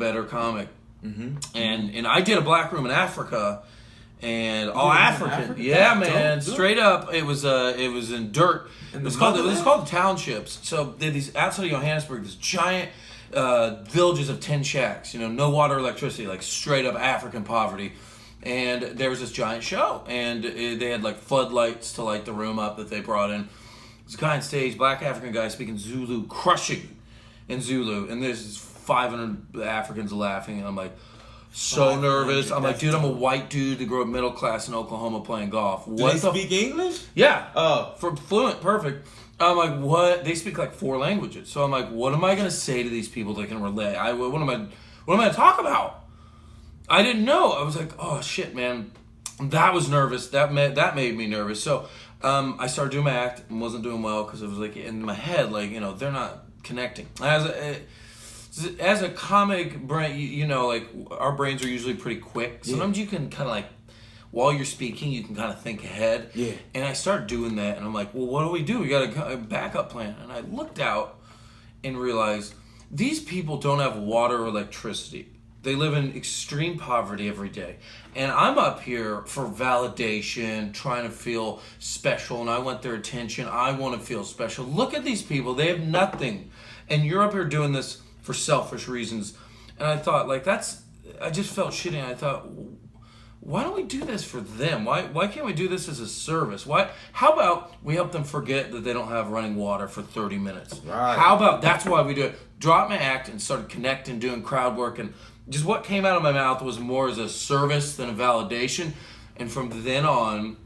better comic. And I did a black room in Africa, and all African. Yeah, man, straight up. It was in dirt. It's called the townships. So they had these outside of Johannesburg, these giant villages of 10 shacks. No water, electricity, like straight up African poverty. And there was this giant show, and they had like floodlights to light the room up that they brought in. There's a guy on stage, black African guy speaking Zulu, crushing in Zulu, and there's 500 Africans laughing, and I'm like, so nervous. I'm like, dude, I'm a white dude that grew up middle class in Oklahoma playing golf. Do they speak English? Yeah. For fluent, perfect. I'm like, what? They speak like 4 languages. So I'm like, what am I gonna say to these people that can relate? What am I gonna talk about? I didn't know. I was like, oh shit, man. That was nervous. That made me nervous. So I started doing my act and wasn't doing well because it was like in my head, like, they're not connecting. As a comic, Brent, like our brains are usually pretty quick. Sometimes you can kind of like, while you're speaking, you can kind of think ahead. Yeah. And I started doing that, and I'm like, well, what do? We got a backup plan. And I looked out and realized these people don't have water or electricity. They live in extreme poverty every day. And I'm up here for validation, trying to feel special, and I want their attention. I want to feel special. Look at these people. They have nothing. And you're up here doing this for selfish reasons. And I thought, like, I just felt shitty, and I thought, why don't we do this for them? Why can't we do this as a service? How about we help them forget that they don't have running water for 30 minutes? Right. How about that's why we do it? Dropped my act and started connecting, doing crowd work, and just what came out of my mouth was more as a service than a validation. And from then on,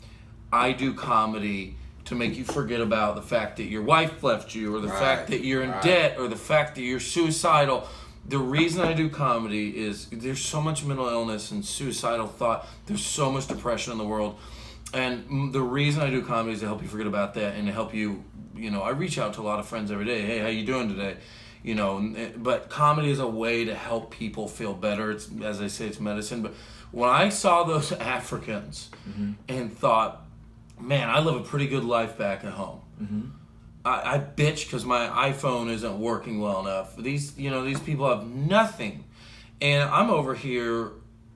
I do comedy to make you forget about the fact that your wife left you, or the fact that you're in debt, or the fact that you're suicidal. The reason I do comedy is there's so much mental illness and suicidal thought. There's so much depression in the world. And the reason I do comedy is to help you forget about that and to help you, I reach out to a lot of friends every day. Hey, how you doing today? But comedy is a way to help people feel better. It's, as I say, it's medicine. But when I saw those Africans and thought, man, I live a pretty good life back at home. I bitch because my iPhone isn't working well enough. These people have nothing. And I'm over here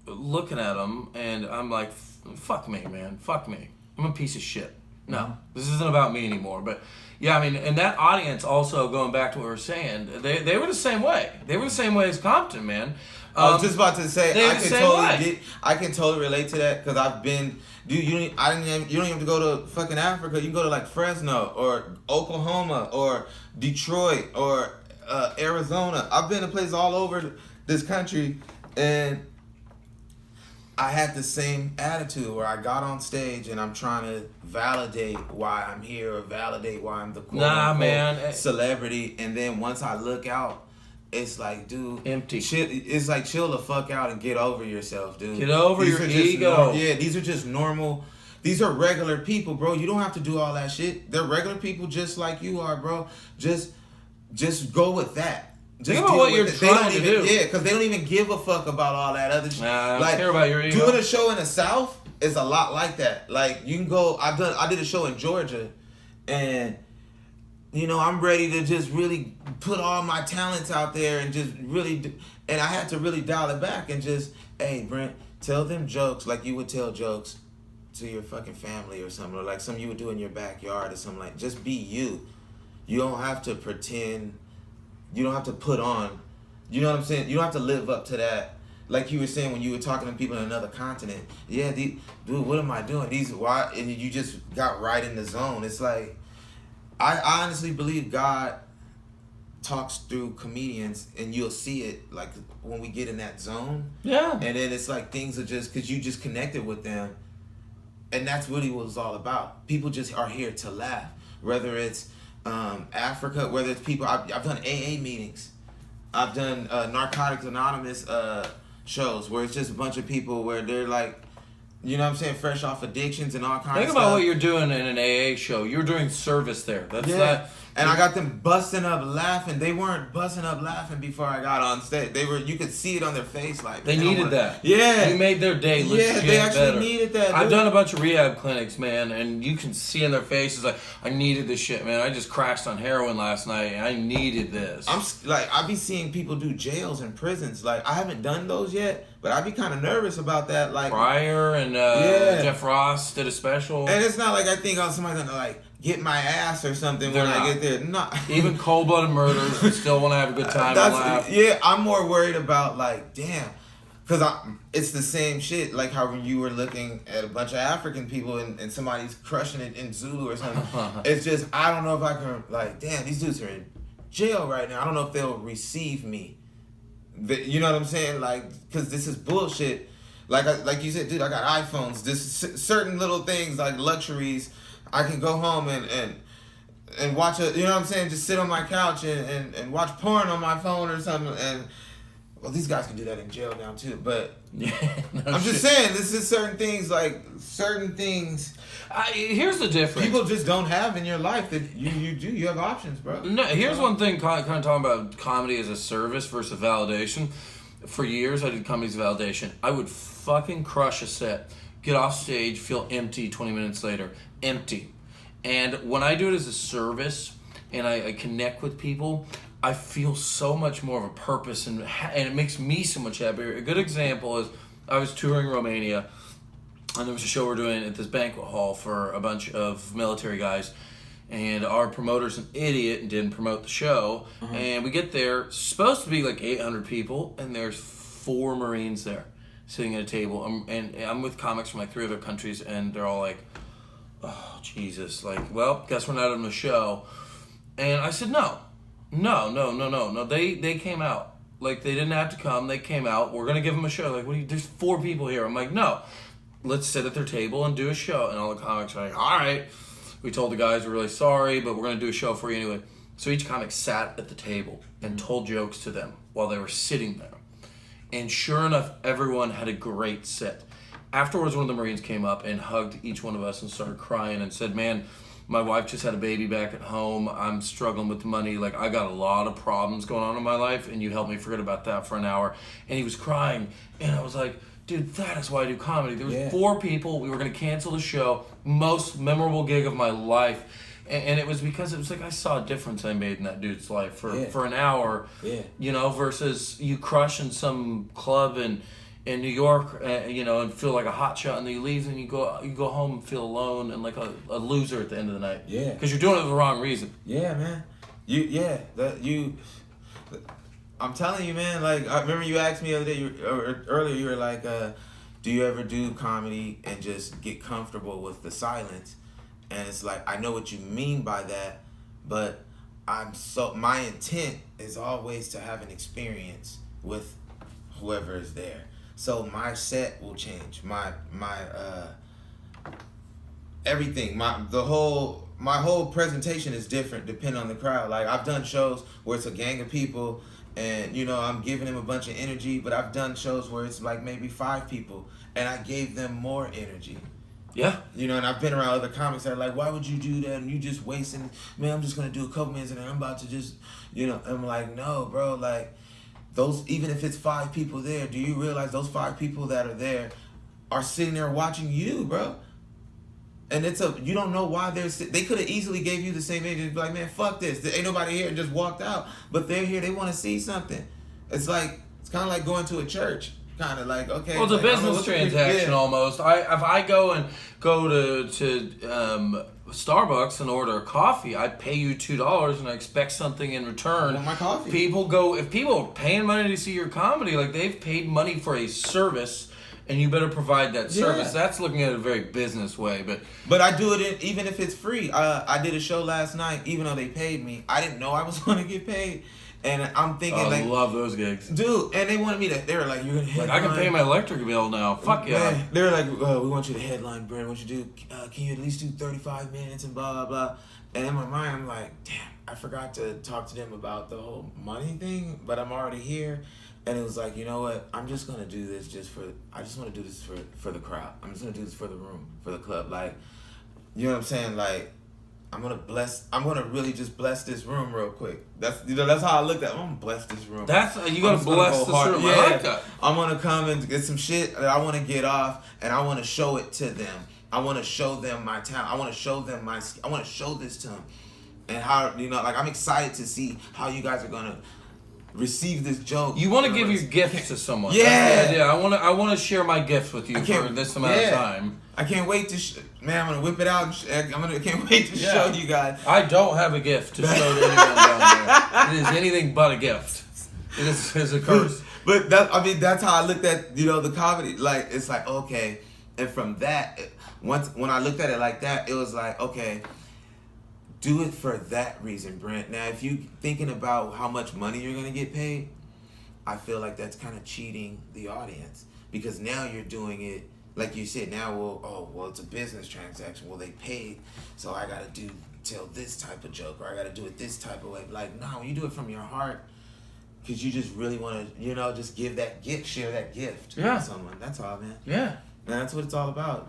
looking at them, and I'm like, fuck me, man. Fuck me. I'm a piece of shit. No, this isn't about me anymore. But yeah, I mean, and that audience also, going back to what we were saying, they were the same way. They were the same way as Compton, man. I was just about to say, I can totally relate to that because I've been. You don't even have to go to fucking Africa. You can go to like Fresno or Oklahoma or Detroit or Arizona. I've been to places all over this country, and I had the same attitude where I got on stage and I'm trying to validate why I'm here or validate why I'm the quote-unquote celebrity. And then once I look out, it's like, dude, empty. It's like, chill the fuck out and get over yourself, dude. Get over your ego. These are just normal. These are regular people, bro. You don't have to do all that shit. They're regular people just like you are, bro. Just go with that. Just think about what you're trying to do. Yeah, because they don't even give a fuck about all that other shit. Nah, I don't care about your ego. Doing a show in the South is a lot like that. Like, you can go. I did a show in Georgia, and I'm ready to just really put all my talents out there and just really, and I had to really dial it back and just, hey, Brent, tell them jokes like you would tell jokes to your fucking family or something, or like something you would do in your backyard or something. Like, just be you. You don't have to pretend. You don't have to put on. You know what I'm saying? You don't have to live up to that. Like you were saying when you were talking to people in another continent. Yeah, dude, what am I doing? Why? And you just got right in the zone. It's like, I honestly believe God talks through comedians, and you'll see it like when we get in that zone. Yeah. And then it's like things are just because you just connected with them, and that's really what it's all about. People just are here to laugh, whether it's Africa, whether it's people. I've done AA meetings, I've done Narcotics Anonymous shows where it's just a bunch of people where they're like, you know what I'm saying, fresh off addictions and all kinds of stuff. Think about what you're doing in an AA show. You're doing service there. That's And I got them busting up laughing. They weren't busting up laughing before I got on stage. They were. You could see it on their face. Like they needed that. Yeah, you made their day. Yeah, they actually needed that. I've done a bunch of rehab clinics, man, and you can see in their faces like, I needed this shit, man. I just crashed on heroin last night, and I needed this. I'm like, I be seeing people do jails and prisons. Like, I haven't done those yet, but I'd be kind of nervous about that. Like Pryor and Jeff Ross did a special, and it's not like I think somebody's gonna like get my ass or something when I get there. No. Even cold-blooded murderers would still want to have a good time and laugh. Yeah, I'm more worried about like, damn, because it's the same shit. Like how when you were looking at a bunch of African people and somebody's crushing it in Zulu or something. It's just, I don't know if I can, like, damn, these dudes are in jail right now. I don't know if they'll receive me. You know what I'm saying? Like, because this is bullshit. Like you said, dude, I got iPhones. This certain little things like luxuries. I can go home and watch you know what I'm saying? Just sit on my couch and watch porn on my phone or something. And well, these guys can do that in jail now too. But I'm just saying, this is certain things. Here's the difference. People just don't have in your life that you do. You have options, bro. No, here's one thing. Kind of talking about comedy as a service versus validation. For years, I did comedy as validation. I would fucking crush a set, get off stage, feel empty 20 minutes later. Empty. And when I do it as a service and I connect with people, I feel so much more of a purpose and it makes me so much happier. A good example is I was touring Romania and there was a show we're doing at this banquet hall for a bunch of military guys, and our promoter's an idiot and didn't promote the show. And we get there, supposed to be like 800 people, and there's 4 Marines there sitting at a table. And I'm with comics from like 3 other countries, and they're all like, oh, Jesus. Like, well, guess we're not on the show. And I said, no. They came out. Like, they didn't have to come. They came out. We're going to give them a show. Like, there's 4 people here. I'm like, no. Let's sit at their table and do a show. And all the comics are like, all right. We told the guys we're really sorry, but we're going to do a show for you anyway. So each comic sat at the table and told jokes to them while they were sitting there. And sure enough, everyone had a great set. Afterwards, one of the Marines came up and hugged each one of us and started crying and said, man, my wife just had a baby back at home. I'm struggling with money. Like, I got a lot of problems going on in my life, and you helped me forget about that for an hour. And he was crying, and I was like, dude, that is why I do comedy. There was 4 people. We were going to cancel the show. Most memorable gig of my life. And it was because it was like I saw a difference I made in that dude's life for an hour. Yeah. You know, versus you crush in some club in New York, you know, and feel like a hotshot, and then you leave and you go home and feel alone and like a loser at the end of the night. Yeah. Because you're doing it for the wrong reason. Yeah, man. I'm telling you, man. Like, I remember you asked me the other day, earlier. You were like, "Do you ever do comedy and just get comfortable with the silence?" And it's like, I know what you mean by that, but my intent is always to have an experience with whoever is there. So my set will change. My everything. My whole presentation is different depending on the crowd. Like, I've done shows where it's a gang of people and, you know, I'm giving them a bunch of energy, but I've done shows where it's like maybe 5 people and I gave them more energy. Yeah. You know, and I've been around other comics that are like, why would you do that? And you just wasting, man, I'm just going to do a couple minutes and then I'm about to just, you know, I'm like, no, bro, like, those, even if it's 5 people there, do you realize those 5 people that are there are sitting there watching you, bro? And you don't know why they could have easily gave you the same energy and be like, man, fuck this. There ain't nobody here, and just walked out. But they're here, they want to see something. It's kind of like going to a church. Kind of like, okay. Well, it's a business transaction almost. If I go to Starbucks and order a coffee, I pay you $2 and I expect something in return. I want my coffee. If people are paying money to see your comedy, like, they've paid money for a service, and you better provide that service. Yeah. That's looking at it a very business way, but I do it even if it's free. I did a show last night, even though they paid me. I didn't know I was going to get paid. And I'm thinking, I love those gigs, dude. And they wanted me to. They were like, "You're gonna headline." Like, I can pay my electric bill now. Fuck yeah. Man, they were like, "We want you to headline, Brent. What you do? Can you at least do 35 minutes and blah blah blah?" And in my mind, I'm like, "Damn, I forgot to talk to them about the whole money thing." But I'm already here, and it was like, you know what? I'm just gonna do this I just want to do this for the crowd. I'm just gonna do this for the room, for the club. Like, you know what I'm saying? Like, I'm gonna really just bless this room real quick. That's how I looked at it. I'm gonna bless this room. That's you gotta bless this room. Yeah. I like that. I'm gonna come and get some shit that I wanna get off, and I wanna show it to them. I wanna show them my talent. I wanna show them I wanna show this to them. And how, like, I'm excited to see how you guys are gonna receive this joke. You want to give your gifts to someone. Yeah. Yeah. I want to share my gifts with you for this amount of time. I can't wait to man, I'm gonna whip it out. I can't wait to show you guys. I don't have a gift to show to anyone down there. It is anything but a gift. It is a curse. But that's how I looked at the comedy. Like, it's like, okay, and from that, when I looked at it like that, it was like, okay, do it for that reason, Brent. Now, if you thinking about how much money you're gonna get paid, I feel like that's kind of cheating the audience, because now you're doing it. Like you said, now, it's a business transaction. Well, they paid, so I got to tell this type of joke, or I got to do it this type of way. Like, no, when you do it from your heart, because you just really want to, just give that gift, share that gift with someone. That's all, man. Yeah. Man, that's what it's all about.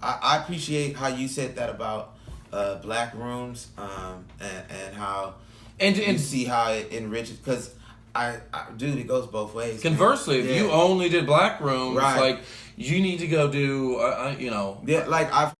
I appreciate how you said that about black rooms, and how you see how it enriches, because dude, it goes both ways. Conversely, if you only did black rooms, right, like, you need to go do, Yeah, like, I've